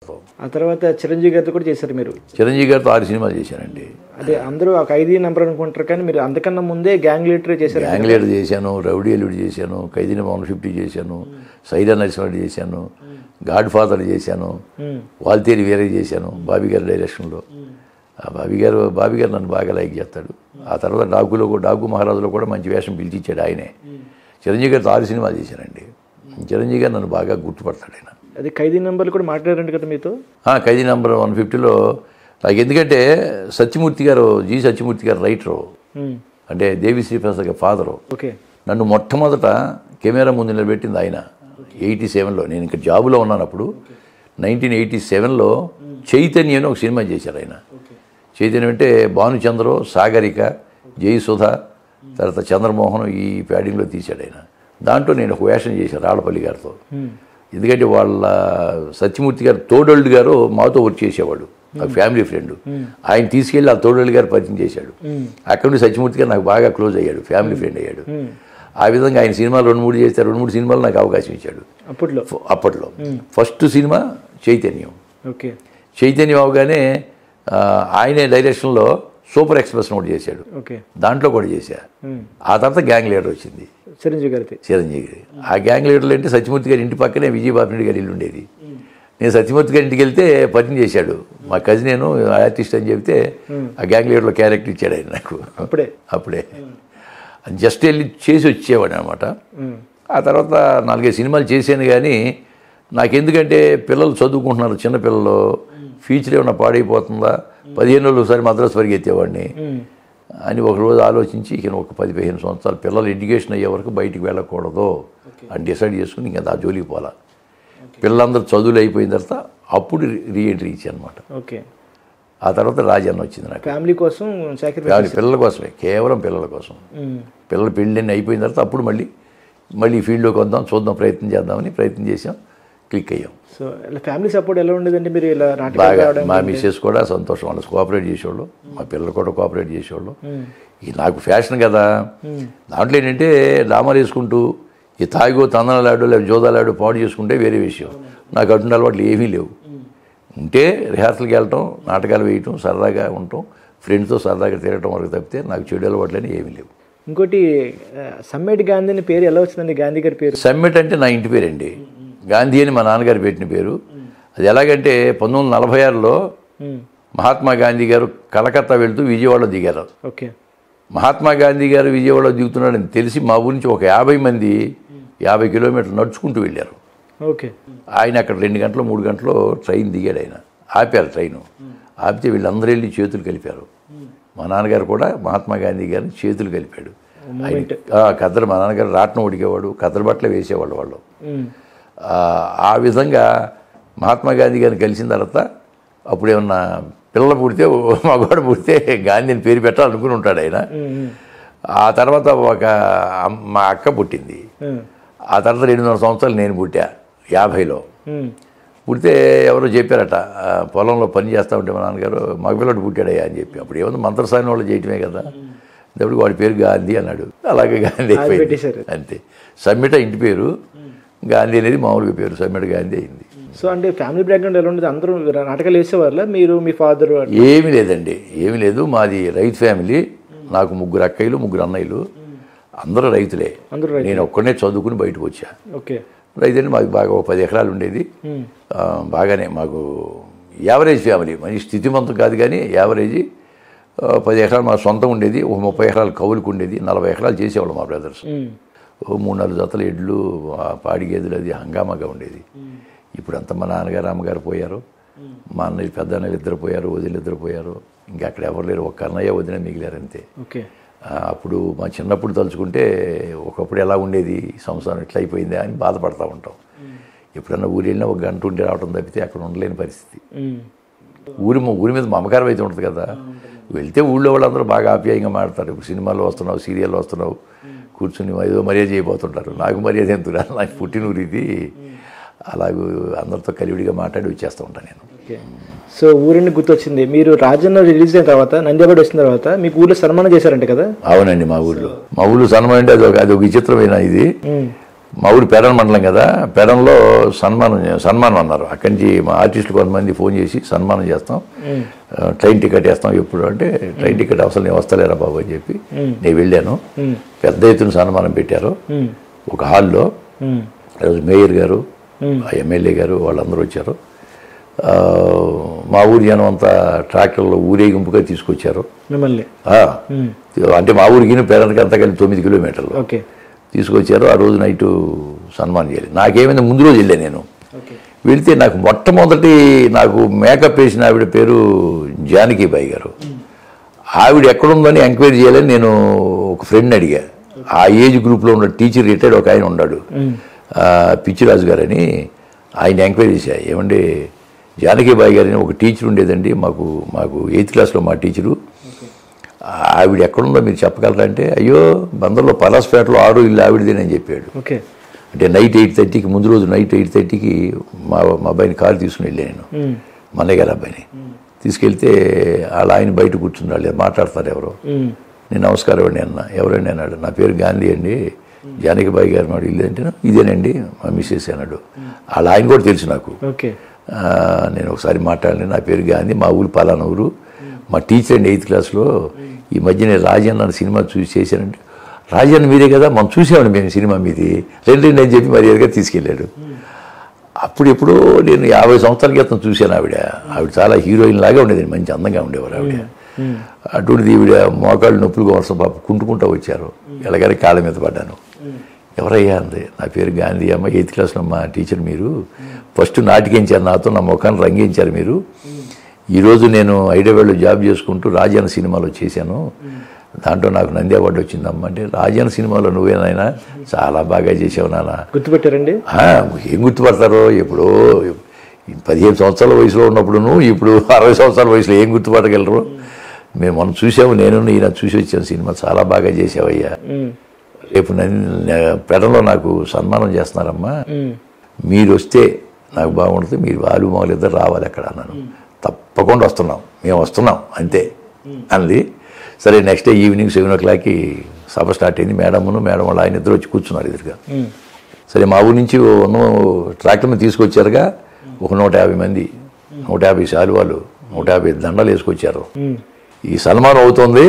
ఆ తర్వాత చిరంజీవి గారితో కూడా చేశారు మీరు. చిరంజీవి గారితో 6 సినిమాలు చేశానండి. అదే అందరూ ఆ 5 నంబర్ అనుకుంటారు, కానీ మీరు అంతకన్నా ముందే గ్యాంగ్ లీడర్ చేశారు. గ్యాంగ్ లీడర్ చేశాను, రౌడీ ఎల్లుడి చేశాను, ఖైదీ నెంబర్ 150 చేశాను, సైరా నరసింహరెడ్డి చేశాను, గాడ్ ఫాదర్ చేశాను, వాల్తేరి వీరయ్య చేశాను బాబీ గారి డైరెక్షన్లో. ఆ బాబీ గారు నన్ను బాగా లైక్ చేస్తాడు. ఆ తర్వాత డాకు మహారాజులో కూడా మంచి వేషం పిలిచిచ్చాడు ఆయనే. చిరంజీవి గారితో 6 సినిమాలు చేశానండి. చిరంజీవి గారు నన్ను బాగా గుర్తుపడతాడు ఆయన. అది ఖైదీ నెంబర్లు కూడా మాట్లాడారండి కదా మీతో? ఖైదీ నెంబర్ 150లో నాకు ఎందుకంటే సత్యమూర్తి గారు, జి సత్యమూర్తి గారు రైటరు, అంటే దేవి శ్రీప్రసాద్ గారి ఫాదరు. ఓకే. నన్ను మొట్టమొదట కెమెరా ముందు నిలబెట్టింది ఆయన 87లో. నేను ఇక్కడ జాబులో ఉన్నాను అప్పుడు. 1987లో చైతన్య అని ఒక సినిమా చేశారు ఆయన. చైతన్యం అంటే భానుచంద్ర, సాగరిక, జయసుధ, తర్వాత చంద్రమోహన్ ఈ ప్యాడింగ్లో తీశాడు ఆయన. దాంట్లో నేను ఒక వేషం చేశాను రాళ్ళపల్లి గారితో. ఎందుకంటే వాళ్ళ సత్యమూర్తి గారు తోడోళ్ళు గారు మాతో వర్క్ చేసేవాడు, నాకు ఫ్యామిలీ ఫ్రెండ్. ఆయన తీసుకెళ్ళి ఆ తోడోళ్ళు గారు పరిచయం చేశాడు. అక్కడ నుండి సత్యమూర్తి గారు నాకు బాగా క్లోజ్ అయ్యాడు, ఫ్యామిలీ ఫ్రెండ్ అయ్యాడు. ఆ విధంగా ఆయన సినిమాలు 2-3 చేస్తారు. 2-3 సినిమాలు నాకు అవకాశం ఇచ్చాడు అప్పట్లో. ఫస్ట్ సినిమా చైతన్యం. ఓకే. చైతన్యం అవగానే ఆయనే డైరెక్షన్లో సూపర్ ఎక్స్ప్రెస్ ఒకటి చేశాడు, దాంట్లో కూడా చేశా. ఆ తర్వాత గ్యాంగ్ లీడర్ వచ్చింది చిరంజీవి గారి. ఆ గ్యాంగ్ లీడర్లు అంటే సత్యమూర్తి గారి ఇంటి పక్కనే విజయబాబు గారి ఇల్లు ఉండేది. నేను సత్యమూర్తి గారి ఇంటికి వెళ్తే పరిచయం చేశాడు. మా కజిన్ నేను ఆర్టిస్ట్ అని చెప్తే ఆ గ్యాంగ్ లీడర్లో క్యారెక్టర్ ఇచ్చాడు ఆయన నాకు. అప్పుడే జస్ట్ వెళ్ళి చేసి వచ్చేవాడు అనమాట. ఆ తర్వాత 4-5 సినిమాలు చేశాను. కానీ నాకెందుకంటే పిల్లలు చదువుకుంటున్నారు, చిన్నపిల్లలు, ఫ్యూచర్ ఏమన్నా పాడైపోతుందా, 15 రోజులు ఒకసారి మద్రాసు పరిగెత్తేవాడిని అని ఒకరోజు ఆలోచించి ఇక ఒక 10-15 సంవత్సరాలు పిల్లలు ఎడ్యుకేషన్ అయ్యే వరకు బయటికి వెళ్ళకూడదు అని డిసైడ్ చేసుకుని ఇంకా ఆ జోలికి పోలా. పిల్లలందరూ చదువులు అయిపోయిన తర్వాత అప్పుడు రీఎంట్రీ ఇచ్చానమాట. ఆ తర్వాత రాజన్న వచ్చింది నాకు. ఫ్యామిలీ కోసం, పిల్లల కోసమే, కేవలం పిల్లల కోసం. పిల్లల పెళ్ళిని అయిపోయిన తర్వాత అప్పుడు మళ్ళీ ఫీల్డ్లోకి వద్దాం, ప్రయత్నం చేద్దామని ప్రయత్నం చేసాం, క్లిక్ అయ్యాం. సో ఫ్యామిలీ సపోర్ట్ ఎలా ఉండేదండి? మీరు ఇలా బాగా, మా మిస్సెస్ కూడా సంతోషం, వాళ్ళు కోఆపరేట్ చేసేవాళ్ళు, మా పిల్లలు కూడా కోఆపరేట్ చేసేవాళ్ళు. ఇది నాకు ఫ్యాషన్ కదా. దాంట్లో ఏంటంటే డ్రామాలు వేసుకుంటూ ఈ తాగో తందనాలాడు లేదా జోదాలాడు పాడు చేసుకుంటే వేరే విషయం. నాకు అటువంటి అలవాట్లు ఏమీ లేవు. ఉంటే రిహార్సల్కి వెళ్ళటం, నాటకాలు వేయటం, సరదాగా ఉండటం, ఫ్రెండ్స్తో సరదాగా తిరగటం వరకు తప్పితే నాకు చెడు అలవాట్లని ఏమీ లేవు. ఇంకోటి సమ్మెట్ గాంధీ అని పేరు ఎలా వచ్చిందండి? గాంధీ గారి పేరు సమ్మెట్ అంటే నా ఇంటి పేరండి. గాంధీ అని మా నాన్నగారు పెట్టిన పేరు. అది ఎలాగంటే 1946లో మహాత్మా గాంధీ గారు కలకత్తా వెళ్తూ విజయవాడలో దిగారు. ఓకే. మహాత్మా గాంధీ గారు విజయవాడలో దిగుతున్నాడని తెలిసి మా ఊరి నుంచి ఒక 50 మంది 50 కిలోమీటర్లు నడుచుకుంటూ వెళ్ళారు. ఓకే. ఆయన అక్కడ 2 గంటలు 3 గంటలు ట్రైన్ దిగాడు. ఆయన ఆపారు ట్రైను. ఆపితే వీళ్ళందరూ వెళ్ళి చేతులు కలిపారు. మా నాన్నగారు కూడా మహాత్మా గాంధీ గారిని చేతులు కలిపాడు. కద్దరు, మా నాన్నగారు రాట్నం ఉడికేవాడు, కద్దరు బట్టలు వేసేవాళ్ళు వాళ్ళు. ఆ విధంగా మహాత్మా గాంధీ గారిని కలిసిన తర్వాత అప్పుడు ఏమన్నా పిల్లలు పుడితే, మగవాడు పుడితే గాంధీని పేరు పెట్టాలనుకుని ఉంటాడు ఆయన. ఆ తర్వాత మా అక్క పుట్టింది. ఆ తర్వాత 200 సంవత్సరాలు నేను పుట్టా 50లో. పుడితే ఎవరో చెప్పారట, పొలంలో పని చేస్తూ ఉంటే మా నాన్నగారు మగపిల్లడు పుట్టాడయ్యా అని చెప్పి. అప్పుడు ఏమన్నా మంత్రసాని వాళ్ళు చేయటమే కదా. అప్పుడు వాడి పేరు గాంధీ అన్నాడు. అలాగే గాంధీ అయిపోయింది అంతే. సమ్మెట ఇంటి పేరు, గాంధీ అనేది మామూలుగా పేరు, సమ్మెట గాంధీ అయింది. సో అంటే ఫ్యామిలీ బ్యాక్గ్రౌండ్ ఎలా ఉండేది? అందరూ నాటకాలు వేసేవాళ్ళ మీరు, మీ ఫాదర్? ఏమీ లేదండి, ఏమీ లేదు. మాది రైతు ఫ్యామిలీ. నాకు 3 అక్కయ్యలు 3 అన్నయ్యలు, అందరూ రైతులే. నేను ఒక్కనే చదువుకుని బయటకు వచ్చా. ఓకే. రైతు అంటే మాకు బాగా 10 ఎకరాలు ఉండేది. బాగానే మాకు యావరేజ్ ఫ్యామిలీ, మంచి స్థితిమంతం కాదు కానీ యావరేజీ. 10 ఎకరాలు మా సొంతం ఉండేది, ఒక 30 ఎకరాలు కవులకు ఉండేది, 40 ఎకరాలు చేసేవాళ్ళు మా బ్రదర్స్. 3-4 జతల ఎడ్లు, పాడి గేదెలు, అది హంగామాగా ఉండేది. ఇప్పుడంతా మా నాన్నగారు అమ్మగారు పోయారు, మా అన్నయ్య పెద్ద అన్నయ్యలు 2 పోయారు, వదినలు 2 పోయారు. ఇంకా అక్కడ ఎవరు లేరు, ఒక్క అన్నయ్య వదిన మిగిలారు అంతే. ఓకే. అప్పుడు మా చిన్నప్పుడు తలుచుకుంటే ఒకప్పుడు ఎలా ఉండేది సంసారం, ఇట్లా అయిపోయిందా అని బాధపడతా ఉంటాం. ఎప్పుడన్నా ఊరు వెళ్ళినా 1 గంట ఉండి రావడం తప్పితే అక్కడ ఉండలేని పరిస్థితి. ఊరి మీద మమకారం అయితే ఉంటుంది కదా. వెళ్తే ఊళ్ళో వాళ్ళందరూ బాగా ఆప్యాయంగా మాట్లాడతారు. ఇప్పుడు సినిమాల్లో వస్తున్నావు, సీరియల్లో వస్తున్నావు, కూర్చుని ఏదో మర్యాద చేయబోతుంటారు. నాకు మర్యాద ఎందుకు, నాకు పుట్టినూరు ఇది. అలాగూ అందరితో కలివిడిగా మాట్లాడి వచ్చేస్తూ ఉంటాను నేను. సో ఊరిని గుర్తొచ్చింది, మీరు రాజన్న రిలీజ్ అయిన తర్వాత, నంద్యాల వచ్చిన తర్వాత మీకు ఊళ్ళో సన్మానం చేశారంటే కదా? అవునండి, మా ఊళ్ళో సన్మానం అంటే అది ఒక విచిత్రమైన ఇది. మా ఊరు పెడన మండలం కదా, పెడనలో సన్మానం అన్నారు. అక్కడి నుంచి మా ఆర్టిస్టులు కొంతమంది ఫోన్ చేసి సన్మానం చేస్తాం, ట్రైన్ టికెట్ వేస్తాం ఎప్పుడు అంటే, ట్రైన్ టికెట్ అవసరం నేను వస్తలేరా బాబు అని చెప్పి నేను వెళ్ళాను. పెద్ద ఎత్తున సన్మానం పెట్టారు ఒక హాల్లో. మేయర్ గారు, ఎమ్మెల్యే గారు వాళ్ళందరూ వచ్చారు. మా ఊరి జనం అంతా ట్రాక్టర్లో ఊరేగింపుగా తీసుకొచ్చారు మిమ్మల్ని. అంటే మా ఊరికి పెడనకి అంతా కలిసి 9 కిలోమీటర్లు తీసుకొచ్చారు. ఆ రోజు నైటు సన్మానం చేయాలి. నాకేమైంది, ముందు రోజు వెళ్ళాను నేను. వెళితే నాకు మొట్టమొదటి నాకు మేకప్ వేసిన ఆవిడ పేరు జానకీబాయి గారు. ఆవిడ ఎక్కడుందని ఎంక్వైరీ చేయాలని నేను ఒక ఫ్రెండ్ అడిగా. ఆ ఏజ్ గ్రూప్లో ఉన్న టీచర్ రిటైర్డ్ ఒక ఆయన ఉన్నాడు, పిచ్చిరాజు గారు అని. ఆయన ఎంక్వైరీ చేశా, ఏమండి జానకీబాయి గారిని ఒక టీచర్ ఉండేదండి మాకు 8th క్లాస్లో మా టీచరు, ఆవిడ ఎక్కడుందో మీరు చెప్పగలరా అంటే, అయ్యో బందర్లో పలాస్పేటలో 6 ఇల్లు ఆవిడదేనని చెప్పాడు. అంటే నైట్ 8:30కి, ముందు రోజు నైట్ 8:30కి మా అబ్బాయిని కారు తీసుకుని వెళ్ళాను నేను, మన్నయ్య గారి అబ్బాయిని తీసుకెళ్తే అలా ఆయన బయట కూర్చున్నాడు, మాట్లాడతారు ఎవరో. నేను నమస్కారం అండి అన్న. ఎవరండి అన్నాడు. నా పేరు గాంధీ అండి, జానకిబాయి గారు నాడు ఇల్లు అంటే, ఇదేనండి మా మిస్సెస్ అన్నాడు. అలా ఆయన కూడా తెలుసు నాకు. నేను ఒకసారి మాట్లాడండి, నా పేరు గాంధీ, మా ఊరు పలానా ఊరు, మా టీచర్ అండి 8th క్లాస్లో, ఈ మధ్య నేను రాజన్న సినిమా చూసి చేశానంటే, రాజన్న మీరే కదా, మనం చూసామండి మేము సినిమా మీది, రెండు అని చెప్పి మర్యాదగా తీసుకెళ్ళాడు. అప్పుడు ఎప్పుడో నేను 50 సంవత్సరాల క్రితం చూశాను ఆవిడ చాలా హీరోయిన్ లాగా ఉండేది, మంచి అందంగా ఉండేవారు ఆవిడ. అటువంటిది ఈవిడ మోకాళ్ళు నొప్పులుగా వరుస పాప కుంటుకుంటూ వచ్చారు. ఎలాగైనా కాళ్ళ మీద పడ్డాను. ఎవరయ్యా అంది. నా పేరు గాంధీ అమ్మ, 8th క్లాస్లో మా టీచర్ మీరు, ఫస్ట్ నాటికించారు నాతో, నా ముఖాన్ని రంగించారు మీరు. ఈరోజు నేను హైదరాబాద్లో జాబ్ చేసుకుంటూ రాజాన సినిమాలో చేశాను, దాంట్లో నాకు నంది అవార్డు వచ్చిందమ్మ అంటే, రాజాన సినిమాలో నువ్వేనాయనా చాలా బాగా చేసావు నాన్న. గుర్తుపెట్టారండి? ఏం గుర్తుపడతారో, ఎప్పుడో 15 సంవత్సరాల వయసులో ఉన్నప్పుడును, ఇప్పుడు 60 సంవత్సరాల వయసులో ఏం గుర్తుపట్టగలరు. మేము మనం చూసాము, నేను ఈయన చూసి వచ్చాను సినిమా, చాలా బాగా చేసావయ్యా. రేపు పెడలో నాకు సన్మానం చేస్తున్నారమ్మా, మీరు వస్తే నాకు బాగుంటుంది, మీరు వాళ్ళు ఇద్దరు రావాలి అక్కడ అన్నాను. తప్పకుండా వస్తున్నాం, మేము వస్తున్నాం అంతే అంది. సరే నెక్స్ట్ డే ఈవినింగ్ 7 o'clockకి సభ స్టార్ట్ అయింది. మేడం వాళ్ళ ఆయన ఇద్దరు వచ్చి కూర్చున్నారు ఎదురుగా. సరే మా ఊరి నుంచి ట్రాక్టర్ మీద తీసుకొచ్చారుగా, ఒక 150 మంది, 150 శాలువాలు, 150 దండలు వేసుకొచ్చారు. ఈ సన్మానం అవుతుంది,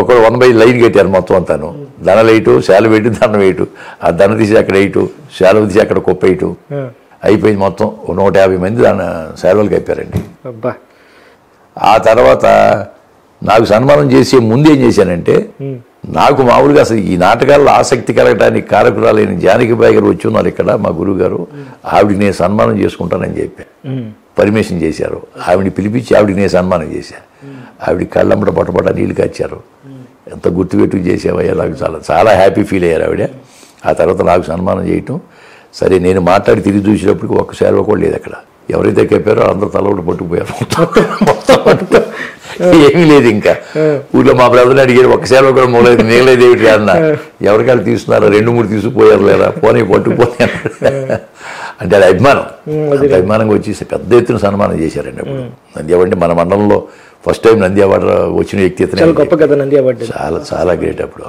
ఒక 1 by లైన్ కట్టారు మొత్తం అంతాను. దండలు వేయటు, శాలు వేయటు, దండం వేయటు, ఆ దండ తీసి అక్కడ వేయటు, శాలువ తీసి అక్కడ కుప్ప వేయటు, అయిపోయింది మొత్తం. 150 మంది దాని శాలువలు కప్పారండి. ఆ తర్వాత నాకు సన్మానం చేసే ముందు ఏం చేశానంటే, నాకు మామూలుగా అసలు ఈ నాటకాల్లో ఆసక్తి కలగడానికి కారకురాలైన జానకిబాయి గారు వచ్చి ఉన్నారు ఇక్కడ, మా గురువు గారు, ఆవిడికి నేను సన్మానం చేసుకుంటానని చెప్పా. పర్మిషన్ చేశారు. ఆవిడని పిలిపించి ఆవిడికి నేను సన్మానం చేశాను. ఆవిడ కళ్ళమ్మట పట్టపట్ట నీళ్ళు కాచారు. ఎంత గుర్తుపెట్టుకు చేసావయ్యా, నాకు చాలా చాలా హ్యాపీ ఫీల్ అయ్యారు ఆవిడ. ఆ తర్వాత నాకు సన్మానం చేయటం. సరే నేను మాట్లాడి తిరిగి చూసినప్పటికీ ఒక్క శాలువ కూడా లేదు అక్కడ. ఎవరైతే కప్పారో అందరూ తలవట పట్టుకుపోయారు, మొత్తం ఏమీ లేదు. ఇంకా ఊళ్ళో మా బ్రదర్ని అడిగారు, ఒక్క శాలువ కూడా మూలేదు, మిగలేదు ఏమిటి అన్న. ఎవరికాళ్ళు తీసుకున్నారో 2-3 తీసుకుపోయారు, లేదా పోనీ పట్టుకుపోయి అంటే అది అభిమానం. అభిమానంగా వచ్చి పెద్ద ఎత్తున సన్మానం చేశారండి. అప్పుడు నంది అవార్డు మన మండలంలో ఫస్ట్ టైం నంది అవార్డు వచ్చిన వ్యక్తి, చాలా చాలా గ్రేట్ అప్పుడు.